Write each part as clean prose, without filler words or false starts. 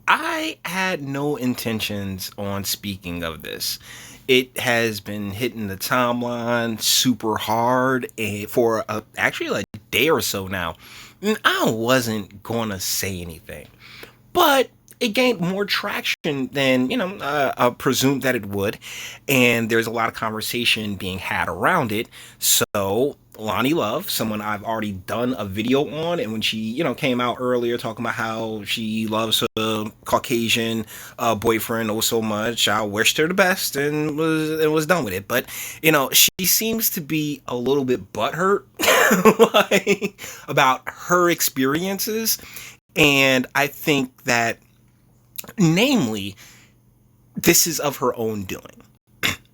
I had no intentions on speaking of this. It has been hitting the timeline super hard for actually like a day or so now. And I wasn't gonna say anything, but it gained more traction than I presumed that it would, and there's a lot of conversation being had around it. So Lonnie Love, someone I've already done a video on, and when she came out earlier talking about how she loves her Caucasian boyfriend oh so much, I wished her the best and was done with it. But she seems to be a little bit butthurt like, about her experiences, and I think that namely, this is of her own doing.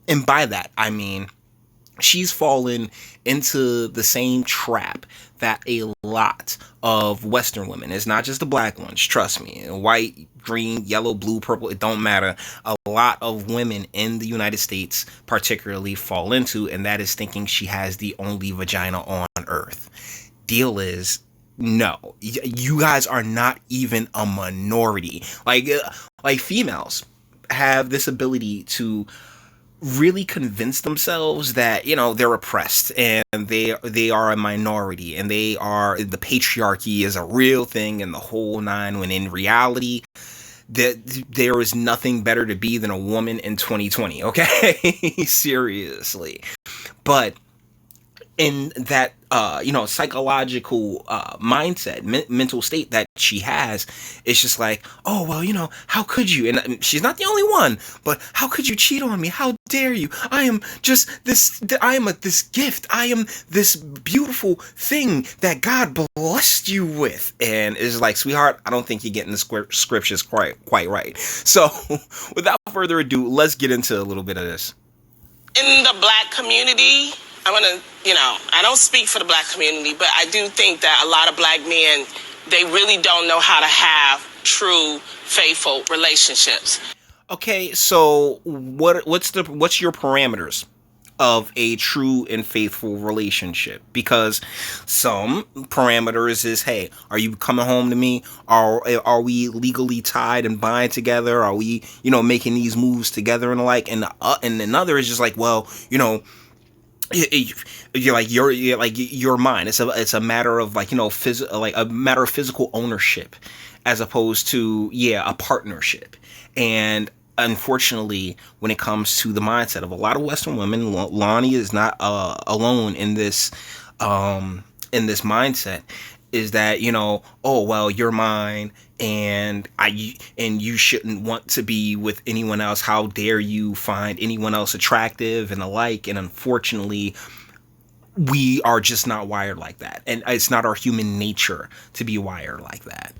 And by that, I mean, she's fallen into the same trap that a lot of Western women, it's not just the black ones, trust me, white, green, yellow, blue, purple, it don't matter. A lot of women in the United States particularly fall into, and that is thinking she has the only vagina on earth. Deal is, no, you guys are not even a minority. Like females have this ability to really convince themselves that they're oppressed and they are a minority and the patriarchy is a real thing and the whole nine, when in reality that there is nothing better to be than a woman in 2020. Okay. Seriously. But in that psychological mindset, mental state that she has, it's just like, oh well, how could you? And she's not the only one, but how could you cheat on me? How dare you? I am just this. I am this gift. I am this beautiful thing that God blessed you with. And it's like, sweetheart, I don't think you're getting the scriptures quite right. So, without further ado, let's get into a little bit of this. In the black community, I want to, I don't speak for the black community, but I do think that a lot of black men, they really don't know how to have true, faithful relationships. Okay, so what's your parameters of a true and faithful relationship? Because some parameters is, hey, are you coming home to me? Are we legally tied and bind together? Are we, making these moves together and the like? And another is just like, well, you're mine. It's a matter of a matter of physical ownership, as opposed to a partnership. And unfortunately, when it comes to the mindset of a lot of Western women, Lonnie is not alone in this mindset. Is that oh well, you're mine, and you shouldn't want to be with anyone else. How dare you find anyone else attractive and the like? And unfortunately, we are just not wired like that, and it's not our human nature to be wired like that.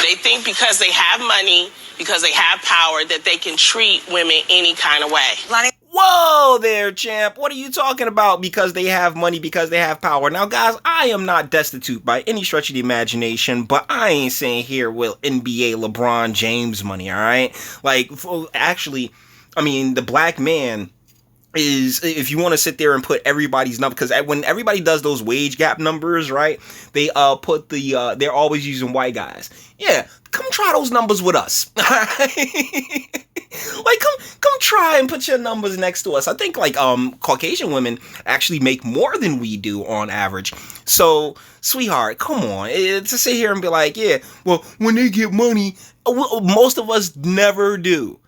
They think because they have money, because they have power, that they can treat women any kind of way. Lonnie. Whoa there, champ. What are you talking about? Because they have money, because they have power. Now, guys, I am not destitute by any stretch of the imagination, but I ain't saying here with NBA LeBron James money, all right? Like, actually, I mean, the black man is, if you want to sit there and put everybody's number, because when everybody does those wage gap numbers, right, they put they're always using white guys. Yeah, come try those numbers with us. Like, come try and put your numbers next to us. I think Caucasian women actually make more than we do on average. So, sweetheart, come on, to sit here and be like, yeah, well, when they get money, most of us never do.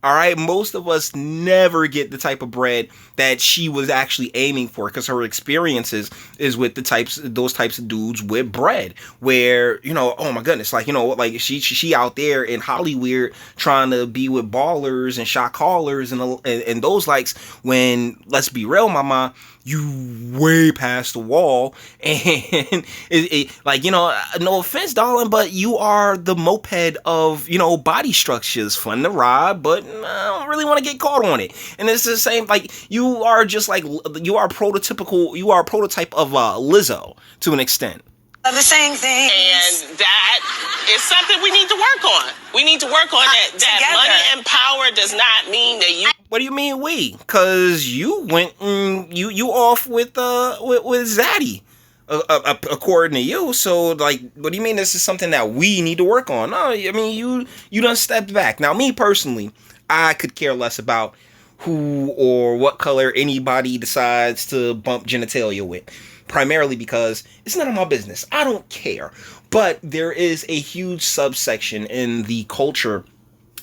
All right, most of us never get the type of bread that she was actually aiming for, because her experiences is with those types of dudes with bread, where oh my goodness, like she out there in Hollywood trying to be with ballers and shot callers and those likes. When, let's be real, mama, you way past the wall, and no offense, darling, but you are the moped of body structures, fun to ride, but I don't really want to get caught on it. And it's the same, like, you are just like, you are a prototype of Lizzo to an extent. The same thing. And that is something we need to work on. We need to work on that. That money and power does not mean that you. What do you mean we? Because you went you off with Zaddy according to you. So, like, what do you mean this is something that we need to work on? No, I mean, you done stepped back. Now, me personally, I could care less about who or what color anybody decides to bump genitalia with. Primarily because it's none of my business. I don't care. But there is a huge subsection in the culture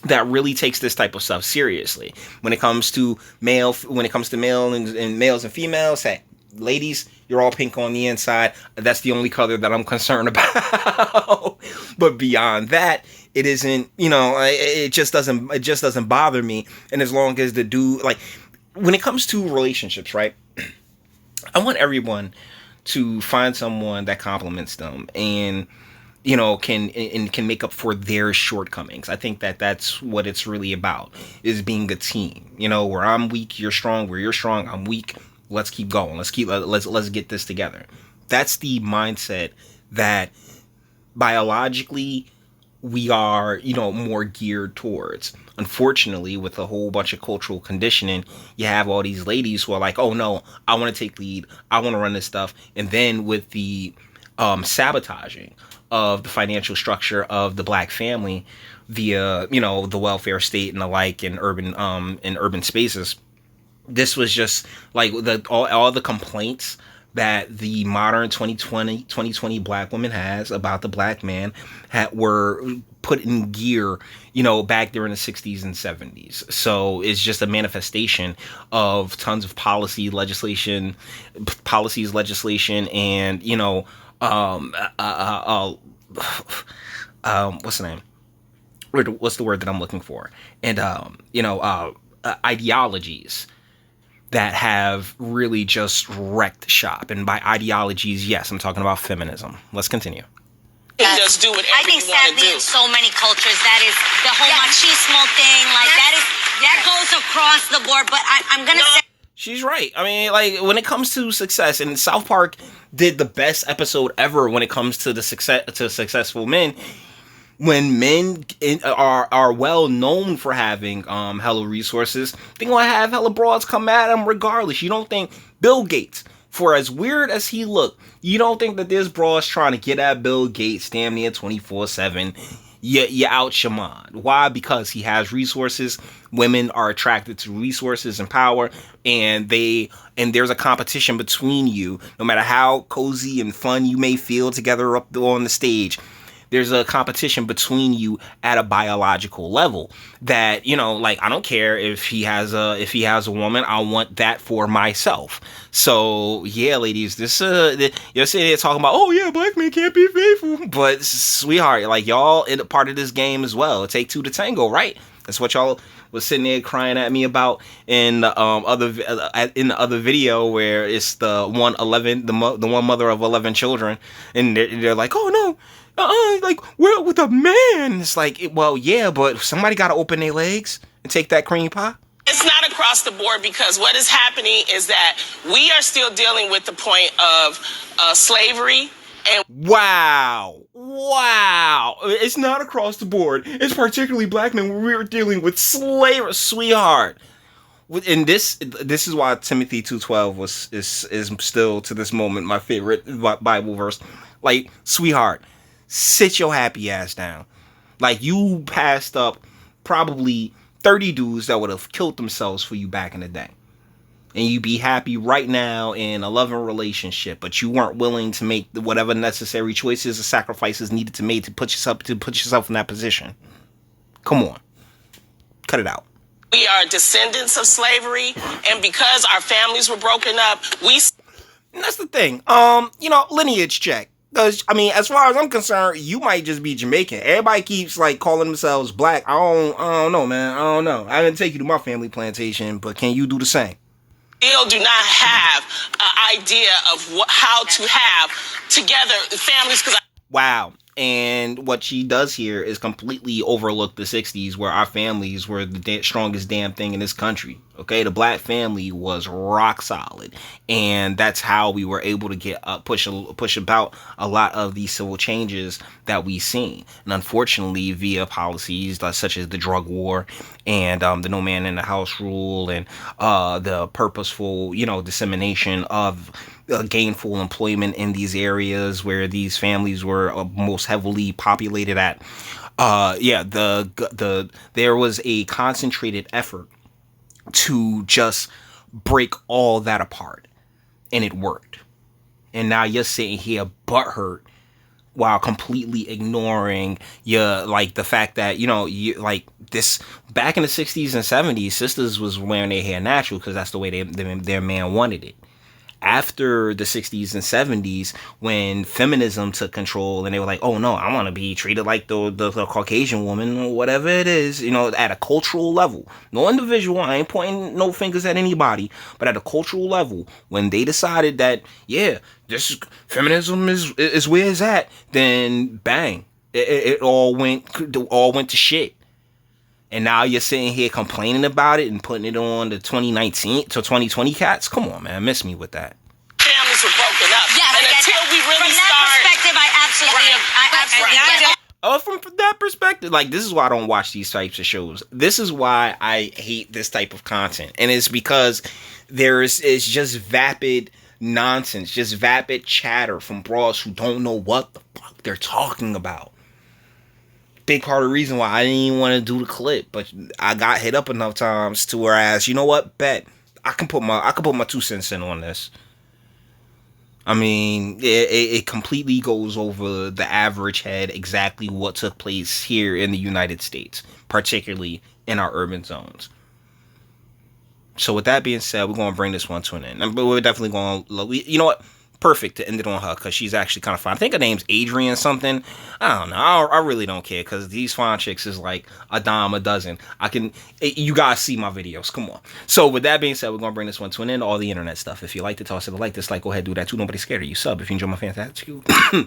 that really takes this type of stuff seriously. When it comes to male and males and females, hey, ladies, you're all pink on the inside. That's the only color that I'm concerned about. But beyond that, it isn't, it just doesn't bother me. And as long as the dude, like, when it comes to relationships, right? I want everyone to find someone that compliments them and can make up for their shortcomings. I think that that's what it's really about, is being a team. Where I'm weak, you're strong. Where you're strong, I'm weak. Let's keep going. Let's get this together. That's the mindset that biologically we are, more geared towards. Unfortunately, with a whole bunch of cultural conditioning, you have all these ladies who are like, oh no, I want to take lead. I want to run this stuff. And then with the sabotaging of the financial structure of the black family via, the welfare state and the like in urban spaces, this was just like all the complaints that the modern 2020 black woman has about the black man were put in gear, back during the 60s and 70s. So it's just a manifestation of tons of policies, legislation, and, what's the name? What's the word that I'm looking for? And, ideologies that have really just wrecked shop. And by ideologies, yes, I'm talking about feminism. Let's continue. Just do whatever I think sadly in so many cultures that is the whole machismo thing, like that goes across the board. But I'm gonna say she's right. I mean, like, when it comes to success, and South Park did the best episode ever when it comes to the successful men. When men are well known for having hella resources, they're gonna have hella broads come at them regardless. You don't think Bill Gates, for as weird as he looked, you don't think that this broad's trying to get at Bill Gates damn near 24/7? You out your mind. Why? Because he has resources. Women are attracted to resources and power, and there's a competition between you. No matter how cozy and fun you may feel together up on the stage, there's a competition between you at a biological level that, like, I don't care if he has a woman, I want that for myself. So yeah, ladies, you're sitting there talking about, oh yeah, black men can't be faithful, but sweetheart, like, y'all in a part of this game as well. It take two to tango, right? That's what y'all was sitting there crying at me about in the other video, where it's the one mother of 11 children, and they're like, oh no, like, we're with a man. It's like, well, yeah, but somebody got to open their legs and take that cream pie. It's not across the board, because what is happening is that we are still dealing with the point of slavery. And wow, it's not across the board. It's particularly black men where we're dealing with slavery, sweetheart. And this is why Timothy 2:12 is still to this moment my favorite Bible verse. Like, sweetheart, sit your happy ass down. Like, you passed up probably 30 dudes that would have killed themselves for you back in the day. And you be happy right now in a loving relationship, but you weren't willing to make whatever necessary choices or sacrifices needed to make to put yourself in that position. Come on. Cut it out. We are descendants of slavery, and because our families were broken up, and that's the thing. Lineage check. Because, I mean, as far as I'm concerned, you might just be Jamaican. Everybody keeps, like, calling themselves black. I don't know, man. I don't know. I didn't take you to my family plantation, but can you do the same? Still do not have an idea of how to have together families. Wow. And what she does here is completely overlook the 60s, where our families were the strongest damn thing in this country. Okay, the black family was rock solid, and that's how we were able to get push about a lot of these civil changes that we've seen. And unfortunately, via policies such as the drug war and the no man in the house rule, and the purposeful, dissemination of gainful employment in these areas where these families were most heavily populated at. There was a concentrated effort to just break all that apart, and it worked. And now you're sitting here butthurt while completely ignoring the fact that you like this. Back in the 60s and 70s, sisters was wearing their hair natural because that's the way their man wanted it. After the 60s and 70s, when feminism took control and they were like, oh no, I want to be treated like the Caucasian woman or whatever it is, at a cultural level. No individual, I ain't pointing no fingers at anybody, but at a cultural level, when they decided that, yeah, this feminism is where it's at, then bang, it all went to shit. And now you're sitting here complaining about it and putting it on the 2019 to 2020 cats. Come on, man, miss me with that. Families were broken up. Yes, and until we really from that perspective, I absolutely agree. From that perspective, like, this is why I don't watch these types of shows. This is why I hate this type of content, and it's because it's just vapid nonsense, just vapid chatter from broads who don't know what the fuck they're talking about. Big part of the reason why I didn't even want to do the clip, but I got hit up enough times to where I asked, you know what, bet I can put my 2 cents in on this. I mean, it completely goes over the average head exactly what took place here in the United States, particularly in our urban zones. So with that being said, we're going to bring this one to an end. But we're definitely going to, you know what? Perfect to end it on her, because she's actually kind of fine. I think her name's Adrian something. I don't know. I really don't care, because these fine chicks is like a dime a dozen. You guys see my videos. Come on. So with that being said, we're going to bring this one to an end. All the internet stuff. If you like to toss it a like, dislike, go ahead, do that too. Nobody's scared of you. Sub if you enjoy my fantastic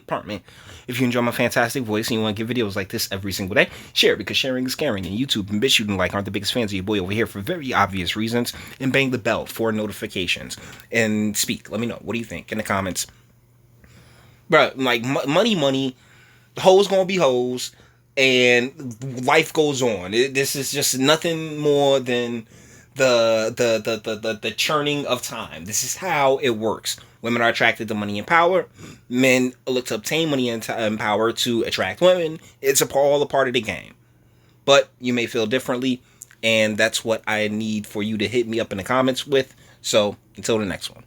pardon me. If you enjoy my fantastic voice and you want to get videos like this every single day, share it, because sharing is caring. And YouTube and BitChute and like aren't the biggest fans of your boy over here for very obvious reasons. And bang the bell for notifications. And speak. Let me know. What do you think in the comments? Bro, like, money, hoes gonna be hoes, and life goes on. This is just nothing more than the churning of time. This is how it works. Women are attracted to money and power. Men look to obtain money and power to attract women. It's all a part of the game. But you may feel differently, and that's what I need for you to hit me up in the comments with. So until the next one.